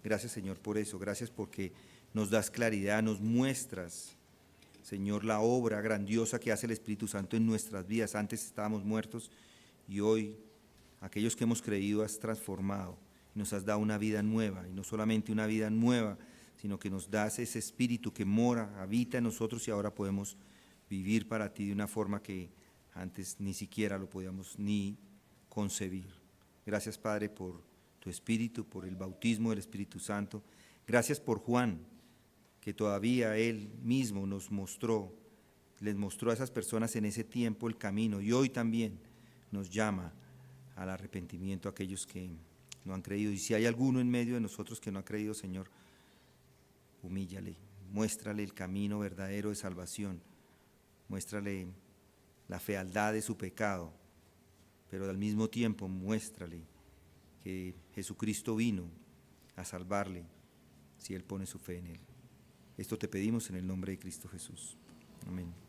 Gracias, Señor, por eso. Gracias porque nos das claridad, nos muestras, Señor, la obra grandiosa que hace el Espíritu Santo en nuestras vidas. Antes estábamos muertos y hoy aquellos que hemos creído has transformado y nos has dado una vida nueva. Y no solamente una vida nueva, sino que nos das ese Espíritu que mora, habita en nosotros y ahora podemos vivir para ti de una forma que antes ni siquiera lo podíamos ni concebir. Gracias, Padre, por tu Espíritu, por el bautismo del Espíritu Santo. Gracias por Juan, que todavía él mismo les mostró a esas personas en ese tiempo el camino, y hoy también nos llama al arrepentimiento a aquellos que no han creído. Y si hay alguno en medio de nosotros que no ha creído, Señor, humíllale, muéstrale el camino verdadero de salvación, muéstrale la fealdad de su pecado, pero al mismo tiempo muéstrale que Jesucristo vino a salvarle si él pone su fe en él. Esto te pedimos en el nombre de Cristo Jesús. Amén.